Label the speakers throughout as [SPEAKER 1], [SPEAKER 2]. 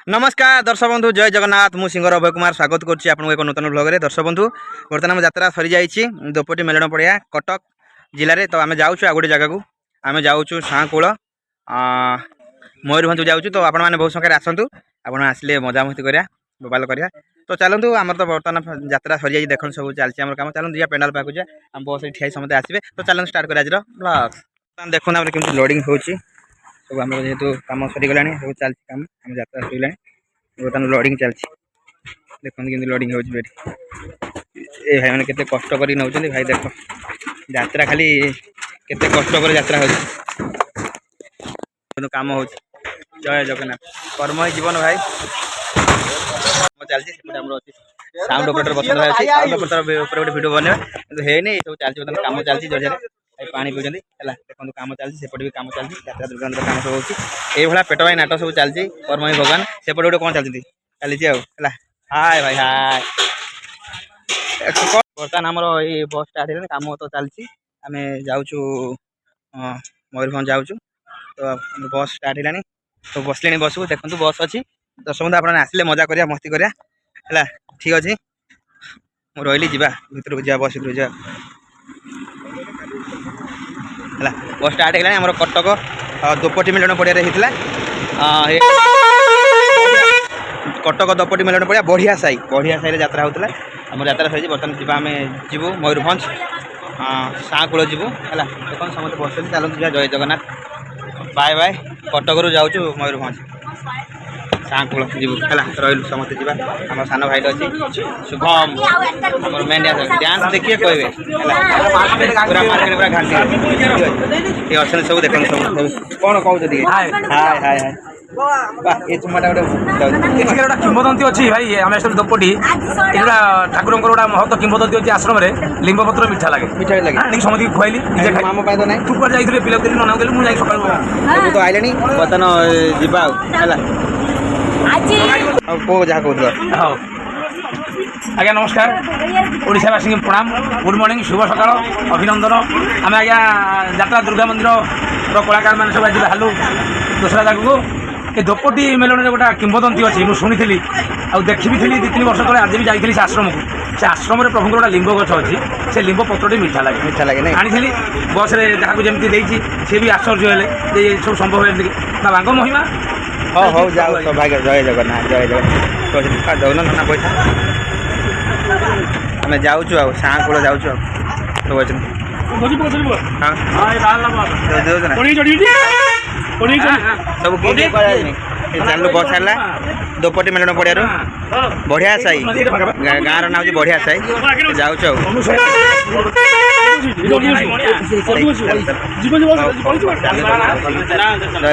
[SPEAKER 1] नमस्कार दर्शक बंधु जय जगन्नाथ मु सिंगर अभय कुमार स्वागत करुच्ची आपको एक नूतन ब्लॉग रे दर्शक बंधु बर्तमान यात्रा सरी जाइए दोपटी मेलन पड़िया कटक जिले में तो आम जाऊँ आ गोटे जगह को आम जाऊँ साकूल मयूरभंज जाऊँ तो आपण मैंने बहुत संख्यार आसतु आप आसिले मजा मस्ती करा बोबाल करा तो चलतु आम तो बर्तमान यात्रा सरी जाइए देख सब चलती आम कम चलते जा पेंडाल पाक जा आम बस ठिया समस्त आसवे तो चलते स्टार्ट कर आज ब्लॉग देखो कमी लोडिंग होची सब आम जेहतु कम सरीगला सब चलती कम आम यात्रा सरीगला बर्तमान लोडिंग चलती देखते कि लोडिंग हो भाई मैंने केते कष्ट कर नौ भाई देख यात्रा खाली केते कष्ट कर यात्रा हो काम हो जय जगन्नाथ कर्म जीवन भाई चलती साउंड ऑपरेटर बसंत भाई अच्छी साउंड ऑपरेटर गोटे वीडियो बनवा है नहीं सब चलती बर्तमान काम चलती जोर जोर पानी पीछे देखो काम चलती सेपटे भी काम चलती यात्रा दुर्गा काम सब होती पेट भाई नाटक सब चलती कर्म ही भगवान सेपटे गोटे कौन चलती चलती हाय भाई हाय बर्तमान आमर ये बस स्टार्ट है काम तो चलती आम जाऊँ मयूरभंज जाऊँ तो बस स्टार्ट है तो बसले बस को देखो बस अच्छी दस बंधु आप आसिले मजा करा मस्ती करा है ठीक अच्छे मुझे रही जा भर को जा बस भर जा बस स्टार्ट है आम कटक दोपटी मिलन पड़िया होता कटक दोपटी मिलन पड़िया बढ़िया साई यात्रा होता आम यात्रा सही बर्तमान जी आम जीवु मयूरभंज साकूल जीवु है देखो समस्त बस चलते जा जय जगन्नाथ बाय बाय कटक जाऊँ मयूरभंज साकूल जीवु है रही समस्त जी आम सान भाई अच्छी शुभम आम मेन डांस देखिए कहे पूरा मार्केट पूरा घाटी अच्छे सब देख सब कौन कहते हाय हाय हाय हाय
[SPEAKER 2] किंबदंती अच्छी भाई आम दोपटी एटा ठाकुर महत्व किंबदंती अच्छी आश्रम में लिंब पत्र मिठा लगे
[SPEAKER 1] मिठा लगे
[SPEAKER 2] समझ खुआली
[SPEAKER 1] आम तो ना
[SPEAKER 2] तू कुआड़े जाइए पिला दिन नना मुझे जाए सकाल
[SPEAKER 1] तो आइले बर्तमान जीवा जहाँ कह
[SPEAKER 2] हाँ आज्ञा नमस्कार ओडावासी की प्रणाम गुड मॉर्निंग शुभ सकाल अभिनंदन आम आज्ञा यात्रा दुर्गा मंदिर कलाकार मैंने सब आज बाहर दूसरा जगह को ये दोपटी मेलन में गोटे किंबदंती अच्छी मुझे शुणी आ देखी भी 2-3 वर्ष तले आज भी जाइए से आश्रम को से आश्रम में प्रभु गोटे लिंब गछ अच्छी से लिंब पत्रटी मिठा लगे आनी बस जहाँ को जमी देती सी भी आश्चर्य है सब संभव है बाबांग महिमा
[SPEAKER 1] हाँ हो जाओ सौभाग्य जय जगन्नाथ जय जगन्नाथ दौन ना पैसा आम जाऊँ साकूल जाऊँ सब अच्छे सब चलू बस है दोपटी मेलन पड़िया बढ़िया साई गाँव ना हूँ बढ़िया साई जाऊँ जय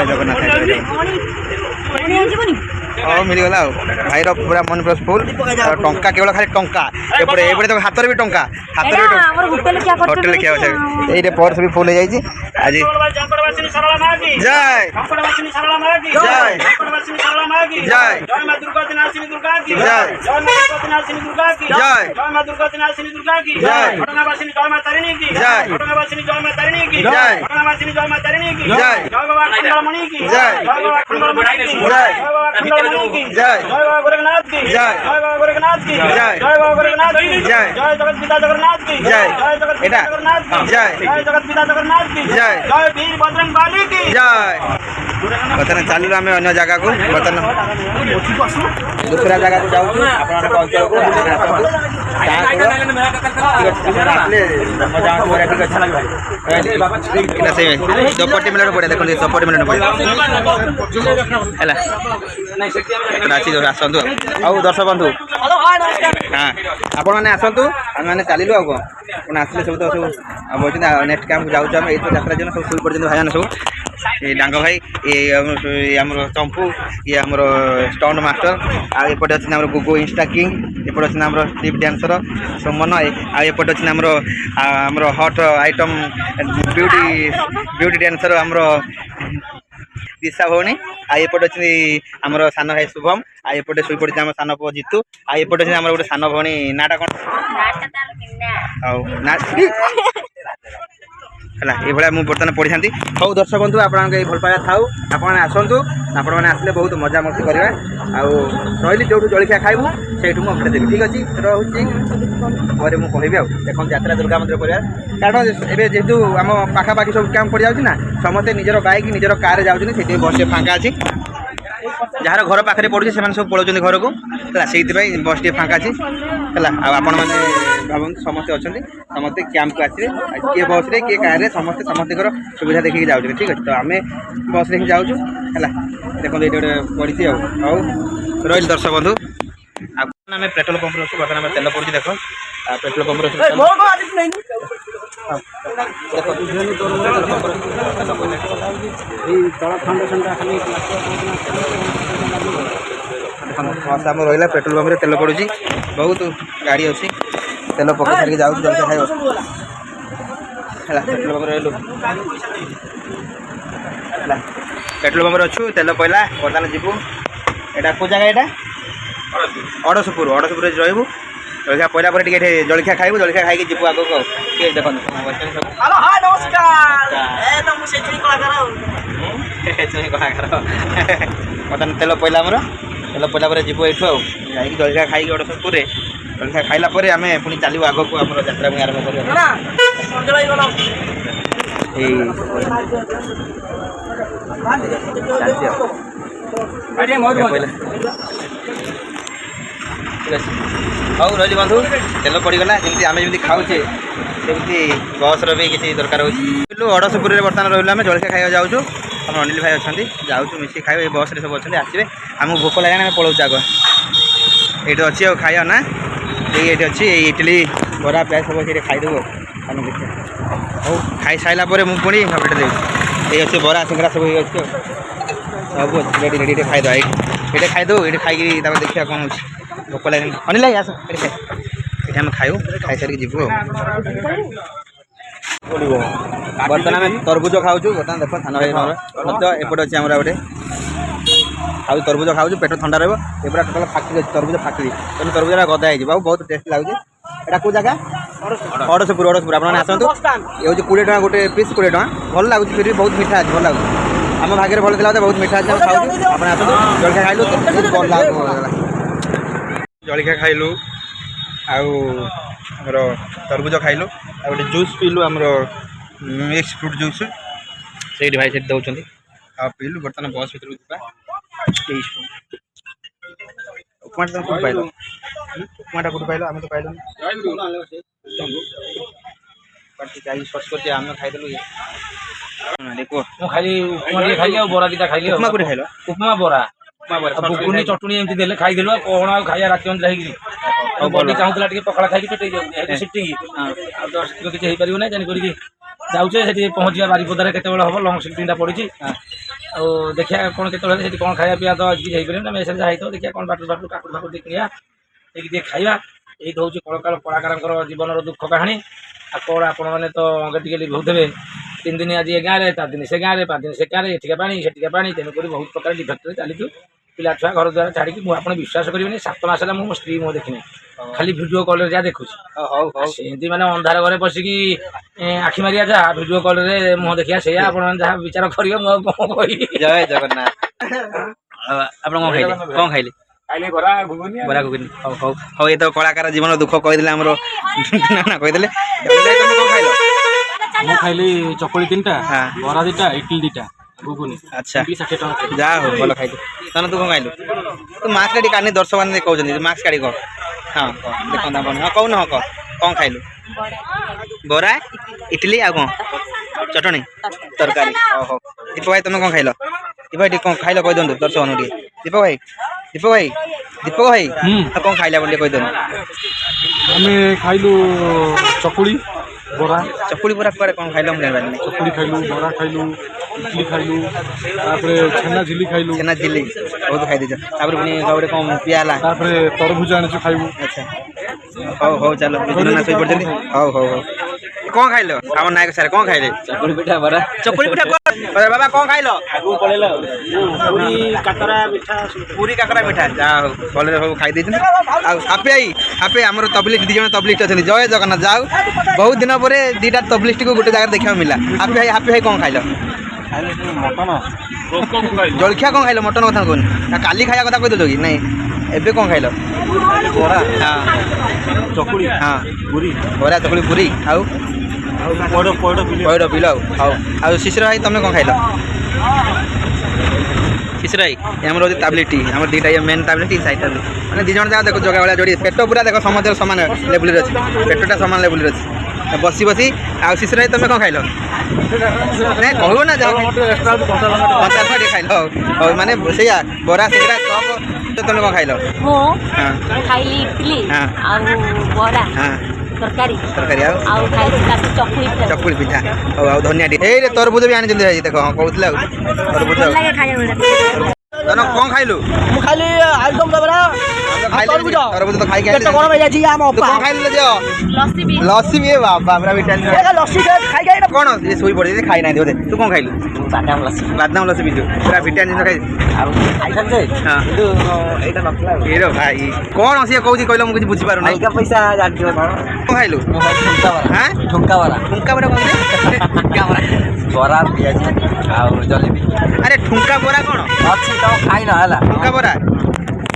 [SPEAKER 1] जगन्नाथ हाँ मिलगला भाई पूरा मन प्लस फुल टंका केवल खाली टंका एपटे तो हाथ भी टंका हाथ होटेल क्या ये पर्स भी फुल हो जाए आज जय जय जय जय जय गोरखनाथ की जय गोरखनाथ की जय गोरखनाथ की जय जगत पिता जगन्नाथ की जय जगत जगन्नाथ की जय जगत पिता जगन्नाथ की जय जय वीर बजरंग बली की जय बर्तमान चालू आम अन्य जगह को बर्तमान दूसरा जगह को जाऊँ दोपटी मिलन पड़े देख दोपटी मिलन पड़े आसतु आउ दर्शक बंधु हाँ आपण मैंने आसतु आम मैंने चलू आ कौन आसले सब तो सब बोलते नेक्स्ट काम को जाऊँ ये तो यात्रा दिन सब शुरू पड़ते भाई मैंने सब ये डांग भाई ये आम चंपू ये आम स्टंट मास्टर आउटे अच्छे गुगो इंस्टा किंग एपटे अच्छे आम स्लिप डांसर सुमन आउटे अच्छे आम हट आइटम ब्यूटी डांसर आम दिशा भौणी आएपटे अच्छे आमर सान भाई शुभम आएपटे शुई पड़ी आम सान पुओ जीतू आएपटे अच्छे आम गोटे सान भौणी नाटा कौन ହେଲା ଏଇଭଳିଆ ମୁଁ ବର୍ତ୍ତମାନ ପଢ଼ିଥାନ୍ତି। ହଉ ଦର୍ଶକ ବନ୍ଧୁ ଆପଣଙ୍କ ଏଇ ଭଲ ପାଇବା ଥାଉ, ଆପଣମାନେ ଆସନ୍ତୁ, ଆପଣମାନେ ଆସିଲେ ବହୁତ ମଜାମସ୍ତି କରିବା। ଆଉ ରହିଲି ଯେଉଁଠୁ ଜଳଖିଆ ଖାଇବୁ ସେଇଠୁ ମୁଁ ଅପଡ଼େଟ୍ ଦେବି। ଠିକ୍ ଅଛି, ରହୁଛି, ପରେ ମୁଁ କହିବି। ଆଉ ଦେଖନ୍ତୁ ଯାତ୍ରା ଦୁର୍ଗା ମନ୍ଦିର ପରିବାର, କାରଣ ଏବେ ଯେହେତୁ ଆମ ପାଖାପାଖି ସବୁ କ୍ୟାମ୍ପ ପଡ଼ିଯାଉଛି ନା, ସମସ୍ତେ ନିଜର ବାଇକ୍ ନିଜର କାର୍ରେ ଯାଉଛନ୍ତି, ସେଥିପାଇଁ ବସ୍ଟେ ଫାଙ୍କା ଅଛି। ଯାହାର ଘର ପାଖରେ ପଡ଼ୁଛି ସେମାନେ ସବୁ ପଳାଉଛନ୍ତି ଘରକୁ ହେଲା, ସେଇଥିପାଇଁ ବସ୍ ଟିକେ ଫାଙ୍କା ଅଛି ହେଲା। ଆଉ ଆପଣମାନେ ଭାବନ୍ତୁ ସମସ୍ତେ ଅଛନ୍ତି, ସମସ୍ତେ କ୍ୟାମ୍ପକୁ ଆସିବେ, କିଏ ବସ୍ରେ କିଏ କାର୍ରେ, ସମସ୍ତେ ସମସ୍ତଙ୍କର ସୁବିଧା ଦେଖିକି ଯାଉଛନ୍ତି। ଠିକ୍ ଅଛି, ତ ଆମେ ବସ୍ରେ ହିଁ ଯାଉଛୁ ହେଲା। ଦେଖନ୍ତୁ ଏଇଠି ଗୋଟେ ପଡ଼ିଛି। ଆଉ ହଉ ରହିଲି ଦର୍ଶକ ବନ୍ଧୁ। ଆଉ ଆମେ ପେଟ୍ରୋଲ ପମ୍ପରେ ଅଛୁ, ବର୍ତ୍ତମାନ ଆମେ ତେଲ ପଡ଼ୁଛି ଦେଖ। ଆଉ ପେଟ୍ରୋଲ ପମ୍ପରେ ଅଛୁ, ଆମର ରହିଲା ପେଟ୍ରୋଲ ପମ୍ପରେ ତେଲ ପଡ଼ୁଛି, ବହୁତ ଗାଡ଼ି ଅଛି, ତେଲ ପକେଇ ସାରିକି ଯାଉଛି ଜଳଖିଆ ଖାଇବ ହେଲା। ପେଟ୍ରୋଲ ପମ୍ପରେ ରହିଲୁ ହେଲା, ପେଟ୍ରୋଲ ପମ୍ପରେ ଅଛୁ, ତେଲ ପଇଲା, ବର୍ତ୍ତମାନ ଯିବୁ। ଏଇଟା କେଉଁ ଜାଗା? ଏଇଟା ଅଡ଼ଶପୁରରେ ରହିବୁ। ଜଳଖିଆ ପଇଲା ପରେ ଟିକେ ଏଠି ଜଳଖିଆ ଖାଇବୁ, ଜଳଖିଆ ଖାଇକି ଯିବୁ ଆଗକୁ। ଆଉ ଟିକେ ଦେଖନ୍ତୁ ବର୍ତ୍ତମାନ ତେଲ ପଇଲା ଆମର, ତେଲ ପଇଲା ପରେ ଯିବୁ ଏଇଠୁ ଆଉ ଯାଇକି ଜଳଖିଆ ଖାଇକି ଅଡ଼ଶପୁରରେ ଜଳଖିଆ ଖାଇଲା ପରେ ଆମେ ପୁଣି ଚାଲିବୁ ଆଗକୁ, ଆମର ଯାତ୍ରା ପୁଣି ଆରମ୍ଭ କରିବା। ଏଇ ଠିକ୍ ଅଛି, ହଉ ରହିଲି ବନ୍ଧୁ। ତେଲ ପଡ଼ିଗଲା, ଯେମିତି ଆମେ ଯେମିତି ଖାଉଛେ ସେମିତି ବସ୍ର ବି କିଛି ଦରକାର ହେଉଛି। ଅଡ଼ଶପୁରରେ ବର୍ତ୍ତମାନ ରହିଲୁ, ଆମେ ଜଳଖିଆ ଖାଇବାକୁ ଯାଉଛୁ। ଆମର ଅନିଲ ଭାଇ ଅଛନ୍ତି, ଯାଉଛୁ ମିଶିକି ଖାଇବୁ। ଏଇ ବସ୍ରେ ସବୁ ଅଛନ୍ତି, ଆସିବେ। ଆମକୁ ଭୋକ ଲାଗିଲାଣି, ଆମେ ପଳାଉଛୁ ଆଗ। ଏଇଠି ଅଛି ଆଉ ଖାଇବା ନା, ଏଇଠି ଅଛି, ଏଇ ଇଟିଲି ବରା ପିଆଜ ସବୁ ସେଇଠି ଖାଇଦେବୁ। ଆମେ ଦେଖିବା, ହଉ ଖାଇସାରିଲା ପରେ ମୁଁ ପୁଣି ଅପଡ଼େଟ୍ ଦେବି। ଏଇ ଅଛି ବରା ସିଙ୍ଗଡ଼ା ସବୁ ଅଛି, ଆଉ ସବୁ ଅଛି ରେଡ଼ି ରେଡ଼ି। ଏଠି ଖାଇଦେବା, ଏଇଠି ଖାଇଦେବୁ। ଏଇଠି ଖାଇକି ତାପରେ ଦେଖିବା କ'ଣ ହେଉଛି। ଭୋକ ଲାଗିଲାଣି, ଅନିଲ ଭାଇ ଆସ ଏଠି ଖାଇ, ଏଠି ଆମେ ଖାଇବୁ, ଖାଇସାରିକି ଯିବୁ। ଆଉ ବର୍ତ୍ତମାନ ଆମେ ତରଭୁଜ ଖାଉଛୁ। ବର୍ତ୍ତମାନ ଦେଖ ସାନ ଭାଇ ମଧ୍ୟ ଏପଟେ ଅଛି, ଆମର ଗୋଟେ ଖାଉଛୁ ତରଭୁଜ ଖାଉଛୁ, ପେଟ ଥଣ୍ଡା ରହିବ। ଏପଟେ ଟୋଟାଲ ଫାକ୍ଟ୍ରି ଅଛି, ତରଭୁଜ ଫାକ୍ଟ୍ରି, ତେଣୁ ତରଭୁଜଟା ଗଦା ହେଇଯିବ। ଆଉ ବହୁତ ଟେଷ୍ଟ ଲାଗୁଛି। ଏଇଟା କେଉଁ ଜାଗା? ଅଡ଼ଶପୁର। ଆପଣମାନେ ଆସନ୍ତୁ। ଏ ହେଉଛି 20 ଟଙ୍କା ଗୋଟେ ପିସ୍, 20 ଟଙ୍କା। ଭଲ ଲାଗୁଛି, ଫିର୍ ବି ବହୁତ ମିଠା ଅଛି, ଭଲ ଲାଗୁଛି। ଆମ ଭାଗ୍ୟରେ ଭଲ ଥିଲା, ବହୁତ ମିଠା ଅଛି, ଆମେ ଖାଉଛୁ। ଆପଣ ଆସନ୍ତୁ, ଜଳଖିଆ ଖାଇଲୁ, ଜଳଖିଆ ଖାଇଲୁ, ଆଉ ଆମର ତରଭୁଜ ଖାଇଲୁ, ଆଉ ଗୋଟେ ଜୁସ୍ ପିଇଲୁ, ଆମର ମିକ୍ସ ଫ୍ରୁଟ୍ ଜୁସ୍, ସେଇଠି ଭାଇ ସେଠି ଦେଉଛନ୍ତି, ଆଉ ପିଇଲୁ। ବର୍ତ୍ତମାନ ବସ୍ ଭିତରକୁ ଯିବା। ଉପମାଟା ତୁମେ କେଉଁଠି ପାଇଲ? ଉପମାଟା କେଉଁଠି ପାଇଲ? ଆମେ ତ ପାଇଲୁନି। ଯାଇକି ସର୍ଚ୍ଚ କରିଛି, ଆମେ ଖାଇଦେଲୁ।
[SPEAKER 2] ମୁଁ ଖାଲି ଉପମା ଟିକେ ଖାଇଲି, ଆଉ ବରା ଦିଟା ଖାଇଲି।
[SPEAKER 1] ଉପମା କୋଉଠି ଖାଇଲ?
[SPEAKER 2] ଉପମା ବରା, ଘୁଗୁନି ଚଟଣି ଏମିତି ଦେଲେ ଖାଇଦେଲୁ। ଆଉ କ'ଣ ଆଉ ଖାଇବା ରାତି ଅନିଦ୍ରା ହେଇକି? ବଡି ଚାହୁଁଥିଲା ଟିକେ ପଖାଳ ଖାଇକି ପେଟେଇ ଯାଉଛି, ସିଟିଙ୍ଗ ଆଉ ତ କିଛି ହେଇପାରିବ ନାହିଁ। ତେଣୁ କରିକି ଯାଉଛେ, ସେଠି ପହଞ୍ଚିବା ବାରିପଦାରେ କେତେବେଳେ ହେବ? ଲଙ୍ଗ ସିଟିଂଟା ପଡ଼ିଛି। ଆଉ ଦେଖିବା କ'ଣ କେତେବେଳେ ସେଠି କ'ଣ ଖାଇବା ପିଇବା ତ ଆଜି କିଛି ହେଇପାରିବ ନା। ମେସେଜ ହେଇଥିବ, ଦେଖିବା କ'ଣ ବାଟୁ କାକୁଡ଼ି ଫାକୁଡ଼ି ଟିକେ କିଣିବା, ଦେଇକି ଟିକେ ଖାଇବା। ଏଇ ହେଉଛି କଳାକାରଙ୍କର ଜୀବନର ଦୁଃଖ କାହାଣୀ। ଆଉ କ'ଣ ଆପଣମାନେ ତ ଟିକେ ଲିଭଉଥିବେ। 3 ଦିନ ଆଜି ଏ ଗାଁରେ, 4 ଦିନ ସେ ଗାଁରେ, 5 ଦିନ ସେ ଗାଁରେ, ଏଠିକା ପାଣି ସେଠିକା ପାଣି, ତେଣୁକରି ବହୁତ ପ୍ରକାର ଡିଫେକ୍ଟରେ ଚାଲିଛୁ। ପିଲା ଛୁଆ ଘର ଦ୍ୱାରା ଛାଡ଼ିକି, ମୁଁ ଆପଣ ବିଶ୍ୱାସ କରିବେନି, 7 ମାସ ହେଲା ମୁଁ ମୋ ସ୍ତ୍ରୀ ମୁହଁ ଦେଖିନି, ଖାଲି ଭିଡ଼ିଓ କଲ୍ରେ ଯାହା ଦେଖୁଛି। ସେମିତି ମାନେ ଅନ୍ଧାର ଘରେ ବସିକି ଆଖି ମାରିବା ଯାହା, ଭିଡ଼ିଓ କଲ୍ରେ ମୁହଁ ଦେଖିବା ସେଇଆ। ଆପଣମାନେ ଯାହା ବିଚାର କରିବେ, ମୁଁ ଆଉ କ'ଣ କହିବି।
[SPEAKER 1] ଜୟ ଜଗନ୍ନାଥ। ଆପଣ କ'ଣ ଖାଇଲେ? କ'ଣ ଖାଇଲେ?
[SPEAKER 2] ବରା ଘୁଗୁନି।
[SPEAKER 1] ହଉ ହଉ ହଉ, ଏ ତ କଳାକାର ଜୀବନ ଦୁଃଖ କହିଦେଲେ ଆମର। ନା କହିଦେଲେ। ତମେ କ'ଣ ଖାଇଲ?
[SPEAKER 2] ମୁଁ ଖାଇଲି ଚକୁଳି 3ଟା, ବରା 2ଟା, ଇଟିଲି 2ଟା, ଘୁଗୁନି।
[SPEAKER 1] ଆଚ୍ଛା,
[SPEAKER 2] 60 ଟଙ୍କା।
[SPEAKER 1] ଯାହା ହଉ ଭଲ ଖାଇଲୁ। ତାହେଲେ ତୁ କ'ଣ ଖାଇଲୁ? ତୁ ମାସ୍କ କାଢ଼ି କାନି, ଦର୍ଶକମାନେ କହୁଛନ୍ତି ମାସ୍କ କାଢ଼ି କହ। ହଁ କହ, ଦେଖନ୍ତୁ ଆପଣ। ହଁ କହୁନ, ହଁ କହ, କ'ଣ ଖାଇଲୁ? ବରା, ଇଟିଲି, ଆଉ କ'ଣ? ଚଟଣି, ତରକାରୀ। ହଉ ହଉ। ଦୀପକ ଭାଇ ତମେ କ'ଣ ଖାଇଲ? ଦୀପକ ଭାଇ ଟିକେ କ'ଣ ଖାଇଲ କହିଦିଅନ୍ତୁ ଦର୍ଶକମାନଙ୍କୁ ଟିକେ। ଦୀପକ ଭାଇ ଆଉ କ'ଣ ଖାଇଲେ ଆପଣ ଟିକେ କହିଦିଅନ୍ତୁ।
[SPEAKER 3] ଆମେ ଖାଇଲୁ ଚକୁଳି ବରା।
[SPEAKER 1] ଚକୁଳି ବରା କୁଆଡ଼େ କ'ଣ ଖାଇଲ ମୁଁ ଜାଣିପାରିନି।
[SPEAKER 3] ଚକୁଳି ଖାଇଲୁ, ବରା ଖାଇଲୁ, ଇଟଲି ଖାଇଲୁ, ତାପରେ ଛେନା ଝିଲି ଖାଇଲୁ।
[SPEAKER 1] ଛେନା ଝିଲି ବହୁତ ଖାଇଦେଇଛ। ତାପରେ ପୁଣି ଗୋଟେ କ'ଣ ପିଆ ହେଲା?
[SPEAKER 3] ତାପରେ ତରଭୁଜ ଆଣିଛୁ ଖାଇବୁ।
[SPEAKER 1] ଆଚ୍ଛା, ହଉ ହଉ ଚାଲ, ନା ଶୋଇପଡ଼ିଛନ୍ତି। ହଉ ହଉ ହଉ, କ'ଣ ଖାଇଲ? ଆମ ନାୟକ ସାର୍ କ'ଣ ଖାଇଲେ?
[SPEAKER 2] ଚକୁଳି ପିଠା, ବରା।
[SPEAKER 1] ଚକୁଳି ପିଠା ବାବା କ'ଣ ଖାଇଲ?
[SPEAKER 2] ପୁରୀ କାକରା ମିଠା
[SPEAKER 1] ପୁରୀ କାକରା ମିଠା ଯାହା ହଉ ଭଲରେ ସବୁ ଖାଇ ଦେଇଛନ୍ତି। ଆଉ ହାପି ଭାଇ ଆମର ତବଲିଷ୍ଟ 2 ଜଣ ତବଲିଷ୍ଟ ଅଛନ୍ତି। ଜୟ ଜଗନ୍ନାଥ। ଯାଉ ବହୁତ ଦିନ ପରେ 2ଟା ତବଲିଷ୍ଟକୁ ଗୋଟେ ଜାଗାରେ ଦେଖିବାକୁ ମିଳିଲା। ହାପି ଭାଇ କ'ଣ ଖାଇଲ? ଜଳଖିଆ କ'ଣ ଖାଇଲ? ମଟନ କଥା କହୁନି, କାଲି ଖାଇବା କଥା କହିଦେଉଛ କି? ନାଇଁ ଏବେ କ'ଣ ଖାଇଲ?
[SPEAKER 2] ବରା
[SPEAKER 1] ହଁ
[SPEAKER 2] ଚକୁଳି
[SPEAKER 1] ହଁ
[SPEAKER 2] ପୁରୀ
[SPEAKER 1] ବରା ଚକୁଳି ପୁରୀ ଆଉ ପଇଡ଼ ପିଲ। ଆଉ ଶିଶିର ଭାଇ ତମେ କ'ଣ ଖାଇଲ? ଶିଶିର ଭାଇ ଆମର ହେଉଛି ତାବଲିଟି, ଆମର 2ଟା ମେନ୍ ତାବଲିଟି ସାଇଡ୍ ତାବଲିଟି, ମାନେ 2 ଜଣ ଯାକ ଦେଖ ଜଗା ଭଳିଆ ଯୋଡ଼ି। ପେଟ ପୁରା ଦେଖ ସମସ୍ତର ସମାନ ଲେବୁଲ୍ରେ ଅଛି, ପେଟଟା ସମାନ ଲେବୁଲ୍ରେ ଅଛି ବସି ଆଉ ଶିଶିର ଭାଇ ତମେ କ'ଣ ଖାଇଲ? ନାଇଁ କହିବ ନା ଯାହା କଞ୍ଚା ଟିକେ ଖାଇଲ। ହଉ ମାନେ ସେଇଆ ବରା ସିଙ୍ଗଡ଼ା ଚପ୍ ତମେ କ'ଣ ଖାଇଲ?
[SPEAKER 4] ମୁଁ ଖାଇଲି ଇଟିଲି ଆଉ ବରା ତରକାରୀ ଆଉ ଖାଇଲି ଚକୁଳି ପିଠା।
[SPEAKER 1] ହଉ ଆଉ ଧନିଆ ଟିକେ ଏଇରେ ତରଭୁଜ ବି ଆଣିଛନ୍ତି ଆଜି ଦେଖ। ହଁ କହୁଥିଲେ ଆଉ ତରଭୁଜ। କ'ଣ ଖାଇଲୁ?
[SPEAKER 2] ମୁଁ ଖାଇଲି ଆଳୁଦମ୍ ବରା
[SPEAKER 1] ତରଭୁଜ ତ ଖାଇକି
[SPEAKER 2] ଗରମ ହେଇଯାଇଛି ଆମ
[SPEAKER 1] କ'ଣ ଖାଇଲୁ? ଲସି ବି ବାବା ପୁରା
[SPEAKER 2] ଲସି ଖାଇକି
[SPEAKER 1] କ'ଣ ଇଏ ଶୋଇ ପଡ଼ିଛି ଖାଇନାହାନ୍ତି ବୋଧେ। ତୁ କ'ଣ ଖାଇଲୁ? ବାଦାମ ଲସି ପିଇଛୁ ପୁରା ଭିଟାମିନ୍ ଜିନିଷ ଖାଇଛୁ।
[SPEAKER 2] ଆଉ ଖାଇଥାନ୍ତି କିନ୍ତୁ ଏଇଟା ନଥିଲା।
[SPEAKER 1] ଏଇର ଭାଇ କ'ଣ ସିଏ କହୁଛି କହିଲ ମୁଁ କିଛି ବୁଝିପାରୁନି।
[SPEAKER 2] ପଇସା ଜାଣିଥିବ କ'ଣ
[SPEAKER 1] ଖାଇଲୁ?
[SPEAKER 2] ଠୁଙ୍କା ବରା
[SPEAKER 1] ଠୁଙ୍କା ବରା
[SPEAKER 2] ବରା ପିଆଜି ଆଉ ଜଲେବି।
[SPEAKER 1] ଆରେ ଠୁଙ୍କା ବରା କ'ଣ
[SPEAKER 2] ଅଛି ତମ ଖାଇନ ହେଲା?
[SPEAKER 1] ଠୁଙ୍କା ବରା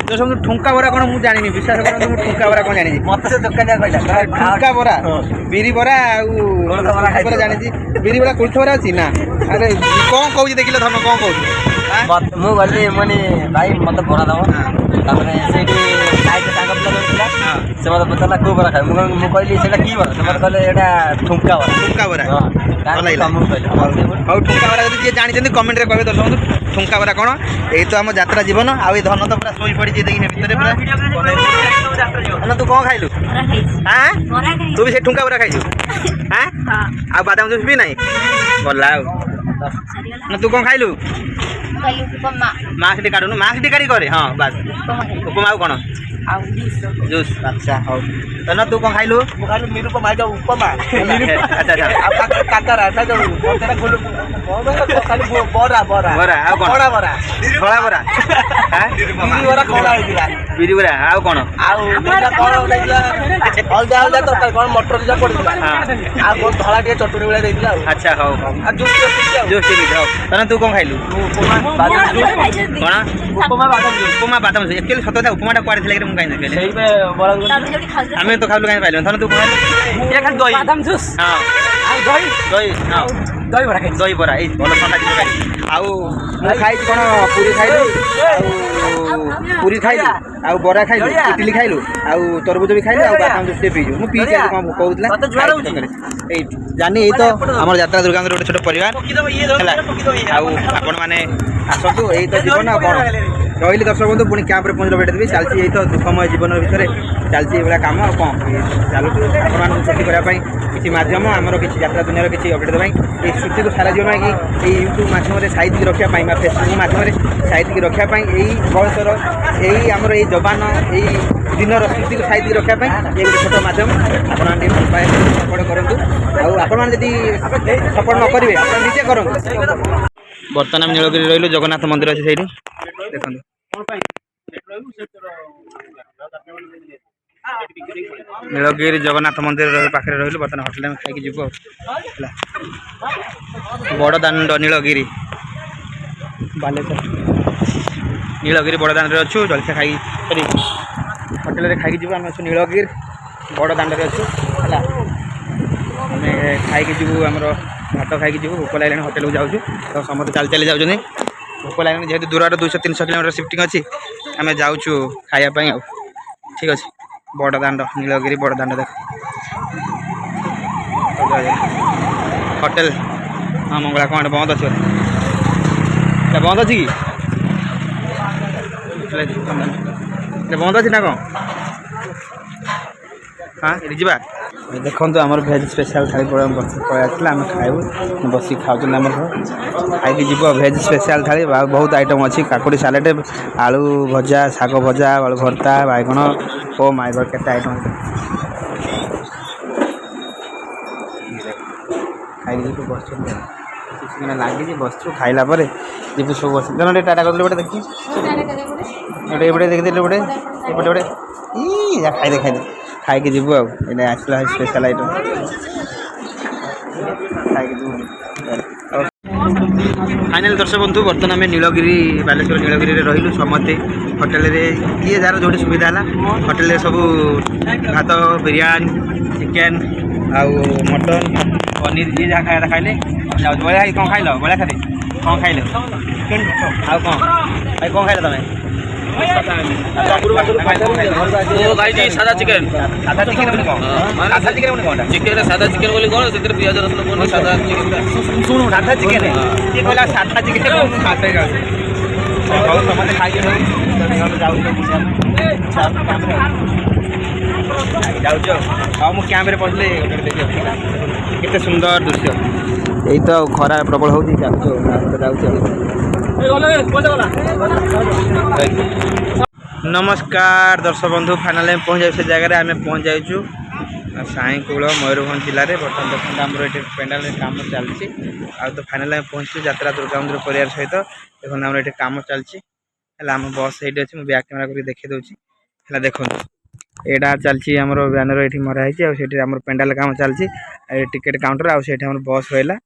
[SPEAKER 1] ତ ସବୁ ଠୁଙ୍କା ବରା କ'ଣ ମୁଁ ଜାଣିନି, ବିଶ୍ୱାସ କରନ୍ତୁ ମୁଁ ଠୁଙ୍କା ବରା କ'ଣ ଜାଣିଛି।
[SPEAKER 2] ମତେ ସେ ଦୋକାନିଆ କହିଲା
[SPEAKER 1] ଠୁଙ୍କା ବରା ବିରି ବରା ଆଉ ବରା ଜାଣିଛି। ବିରି ବରା କୋଳଥ ବରା ଅଛି ନା? ଆରେ କ'ଣ କହୁଛି ଦେଖିଲ ଧନ କ'ଣ କହୁଛି?
[SPEAKER 2] ମୁଁ ଗଲି ମାନେ ଭାଇ ମତେ ବରା ଦବ। ତାପରେ ସେଇଠି ସାଇଡ୍ ସାଙ୍ଗ ପିଲା ଥିଲା ସେ ମତେ ପଚାରିଲା କୋଉ ବରା ଖାଇବ? ମୁଁ କହିଲି ସେଇଟା କି ବରା? ସେମାନେ କହିଲେ ଏଇଟା ଠୁଙ୍କା ବରା।
[SPEAKER 1] ଠୁଙ୍କା ବରା
[SPEAKER 2] ଭଲ ଲାଗିଲା।
[SPEAKER 1] ହଉ ଠୁଙ୍କା ବରା ଯଦି ଯିଏ ଜାଣିଛନ୍ତି କମେଣ୍ଟରେ କହିବେ ଦର୍ଶକ ଠୁଙ୍କା ବରା କ'ଣ। ଏଇ ତ ଆମ ଯାତ୍ରା ଜୀବନ। ଆଉ ଏଇ ଧନ ତ ପୁରା ଶୋଇ ପଡ଼ିଛି ଦେଖିନି ଭିତରେ ପୁରା। ତୁ କ'ଣ ଖାଇଲୁ? ତୁ ବି ସେ ଠୁଙ୍କା ବରା ଖାଇଛୁ? ଆଉ ବାଦାମ ଜୁସ୍ ବି ନାହିଁ? ଗଲା ଆଉ ତୁ କ'ଣ ଖାଇଲୁ? ମାସ୍କ କାଢୁନୁ, ମାସ୍କ କାଢି କରେ। ହଁ ବାସ୍ ଉପମା ଆଉ କ'ଣ? ଜୁସ୍। ଆଚ୍ଛା ହଉ ତନ ତୁ କ'ଣ ଖାଇଲୁ?
[SPEAKER 2] ମୁଁ ଖାଇଲି ନିରୁପମା ଉପମା।
[SPEAKER 1] ଆଚ୍ଛା
[SPEAKER 2] କାକରା ବରା
[SPEAKER 1] ବରା ଆଉ କ'ଣ?
[SPEAKER 2] ଧଳା ବରା
[SPEAKER 1] ବିରି ବରା ଆଉ କ'ଣ?
[SPEAKER 2] ଆଉ ଅଲଗା ଅଲଗା ତରକାରୀ କ'ଣ ମଟର ଦିଟା ପଡ଼ିଥିଲା ଆଉ କ'ଣ ଧଳା ଟିକେ ଚଟୁଣି ଭଳିଆ ଦେଇଥିଲା ଆଉ।
[SPEAKER 1] ଆଚ୍ଛା ହଉ
[SPEAKER 2] ଆଉ ଜୁସ୍
[SPEAKER 1] ଟିକେ ହଉ ତନ ତୁ କ'ଣ ଖାଇଲୁ?
[SPEAKER 2] ଉପମା
[SPEAKER 1] ବାଦାମ ଜୁସ୍। ଆକ୍ଚୁଆଲି ସତ କଥା ଉପମାଟା କୁଆଡ଼େ ଥିଲା ମୁଁ କାହିଁ ଦେଖେଇଲି ଆମେ ତ ଖାଇଲୁ କାହିଁ ପାଇଲୁ? ଧନ ତୁ କ'ଣ ଖାଇଲୁ?
[SPEAKER 4] ବାଦାମ ଜୁସ୍
[SPEAKER 1] ହଁ ଦହି ବରା ଏଇ ଭଲ ଥଣ୍ଡା ଜିନିଷ ଖାଇଲି। ଆଉ ମୁଁ ଖାଇଛି କ'ଣ ପୁରୀ ଖାଇଲୁ ଆଉ ବରା ଖାଇଲୁ, ଇଟିଲି ଖାଇଲୁ ଆଉ ତରଭୁଜ ବି ଖାଇଲୁ ଆଉ ବାଦାମ ଜୁସ୍ ପିଇଛୁ। ମୁଁ ପିଇଛି କ'ଣ କହୁଥିଲା ଏଇ ଜାନି। ଏଇ ତ ଆମର ଯାତ୍ରା ଦୁର୍ଗାଙ୍କର ଗୋଟେ ଛୋଟ ପରିବାର ହେଲା। ଆଉ ଆପଣମାନେ ଆସନ୍ତୁ, ଏଇ ତ ଜୀବନ ଆଉ କ'ଣ। ରହିଲି ଦର୍ଶକ ବନ୍ଧୁ, ପୁଣି କ୍ୟାମ୍ପରେ ପହଞ୍ଚିଲେ ଭେଟିଦେବି। ଚାଲିଛି ଏଇ ତ ଦୁଃଖମୟ ଜୀବନ ଭିତରେ ଚାଲିଛି ଏଇଭଳିଆ କାମ ଆଉ କ'ଣ ଚାଲୁଛୁ। ଆପଣମାନଙ୍କୁ ସୃଷ୍ଟି କରିବା ପାଇଁ କିଛି ମାଧ୍ୟମ, ଆମର କିଛି ଯାତ୍ରା ଦୁନିଆର କିଛି ଅପଡେଟ୍ ଦେବା ପାଇଁ, ଏଇ ସୃଷ୍ଟିକୁ ସାରା ଜୀବନ କି ଏଇ ୟୁଟ୍ୟୁବ୍ ମାଧ୍ୟମରେ ସାଇତିକି ରଖିବା ପାଇଁ ବା ଫେସବୁକ୍ ମାଧ୍ୟମରେ ସାଇତିକି ରଖିବା ପାଇଁ, ଏଇ ବୟସର ଏଇ ଆମର ଏଇ ଯବାନ ଏଇ ଦିନର ସୃଷ୍ଟିକୁ ସାଇତିକି ରଖିବା ପାଇଁ ଏଇ ଗୋଟେ ଛୋଟ ମାଧ୍ୟମ। ଆପଣମାନେ ଟିକେ ଉପାୟ ସପୋର୍ଟ କରନ୍ତୁ। ଆଉ ଆପଣମାନେ ଯଦି ସପୋର୍ଟ ନ କରିବେ ଆପଣ ନିଜେ କରନ୍ତୁ। ବର୍ତ୍ତମାନ ଆମେ ନୀଳଗିରି ରହିଲୁ, ଜଗନ୍ନାଥ ମନ୍ଦିର ଅଛି ସେଇଠି ଦେଖନ୍ତୁ। ନୀଳଗିରି ଜଗନ୍ନାଥ ମନ୍ଦିର ପାଖରେ ରହିଲୁ। ବର୍ତ୍ତମାନ ହୋଟେଲ ଆମେ ଖାଇକି ଯିବୁ ଆଉ ହେଲା। ବଡ଼ ଦାଣ୍ଡ ନୀଳଗିରି ବାଲେଶ୍ୱର ନୀଳଗିରି ବଡ଼ ଦାଣ୍ଡରେ ଅଛୁ। ଜଳଖିଆ ଖାଇକି ସରି ହୋଟେଲରେ ଖାଇକି ଯିବୁ। ଆମେ ଅଛୁ ନୀଳଗିରି ବଡ଼ ଦାଣ୍ଡରେ ଅଛୁ ହେଲା। ଆମେ ଖାଇକି ଯିବୁ, ଆମର ଭାତ ଖାଇକି ଯିବୁ। ଭୋକ ଲାଗିଲାଣି, ହୋଟେଲକୁ ଯାଉଛୁ ତ ସମସ୍ତେ ଚାଲି ଯାଉଛନ୍ତି। ଭୋକ ଲାଗିଲାଣି ଯେହେତୁ ଦୂରରୁ 200-300 କିଲୋମିଟର ସିଫ୍ଟିଂ ଅଛି, ଆମେ ଯାଉଛୁ ଖାଇବା ପାଇଁ ଆଉ। ଠିକ୍ ଅଛି, ବଡ଼ ଦାଣ୍ଡ ନୀଳଗିରି ବଡ଼ ଦାଣ୍ଡ ଦେଖ ହୋଟେଲ। ହଁ ମଙ୍ଗଳା କ'ଣ ବନ୍ଦ ଅଛି? ବନ୍ଦ ଅଛି କି? ବନ୍ଦ ଅଛି ନା କ'ଣ? हाँ ये ଯିବା ଦେଖନ୍ତୁ ଆମର ଭେଜ୍ ସ୍ପେଶାଲ ଥାଳି ପଳେଇ ଆସିଲା ଆମେ ଖାଇବୁ ବସିକି ଖାଉଛନ୍ତି ଆମର ଖାଇକି ଯିବ ଭେଜ୍ ସ୍ପେଶାଲ ଥାଳି ବହୁତ ଆଇଟମ୍ ଅଛି କାକୁଡ଼ି ସାଲାଡ଼ ଆଳୁ ଭଜା ଶାଗ ଭଜା ଆଳୁ ଭର୍ତ୍ତା ବାଇଗଣ ଓ ମାଇ ଗଡ୍ କେତେ ଆଇଟମ୍ ଖାଇକି ଯିବୁ ବସୁଛନ୍ତି ମାନେ ଲାଗିଛି ବସିଛୁ ଖାଇଲା ପରେ ଯିବୁ ସବୁ ବସି ଜଣେ ଟିକେ ଟାଟା କରିଦେଲେ ଗୋଟେ ଦେଖି ଗୋଟେ ଏପଟେ ଦେଖିଦେଲେ ଗୋଟେ ଏପଟେ ଗୋଟେ ଖାଇଦେ ଖାଇକି ଯିବୁ ଆଉ ଏଇଟା ଆସିଲା ସ୍ପେଶାଲ୍ ଆଇଟମ୍ ଖାଇକି ଯିବୁ। फाइनाल दर्शक बंधु बर्तमान आम नीलगिरी बालेश्वर नीलगिरी रही समस्ते होटेल किए जार जो सुविधा है होटेल सब भात बिरयानी चिकेन आउ मटन पनीर ये जहाँ खाया खाइले बड़ा भाई कौन खाइल बड़ा खाते कौन खाइल आउ कौन भाई कौन खाइल तुम
[SPEAKER 2] सादा चिकेन
[SPEAKER 1] सादा चिकेन सादा चिकेन कौन
[SPEAKER 2] चिकेन सादा चिकेन बोली कौन से पियाज रसुन कौन सादा चिकेन
[SPEAKER 1] शुणु सादा चिकेन ये कहला सादा चिकेन समस्ते खाई जाऊँ कैंप पहुँचले केते सुंदर दृश्य यही तो खरा प्रबल हो नमस्कार दर्शक बंधु फाइनाल पहुँच जाए से जगह आम पहुँच जाइचु साईकूल मयूरभंज जिले में बर्तमान देखते आमर ये पेंडाल कम चलती आ तो फाइनाल पहुँचू यात्रा दुर्गा मंदिर परिवार सहित देखो आम ये कम चलती आम बस ये अच्छी मुझे बैक कैमेरा कर देखी दूसरी है देखो यहाँ चलती आमर बैनर ये मराई आम पेंडाल कम चलती टिकेट काउंटर आम बस रहा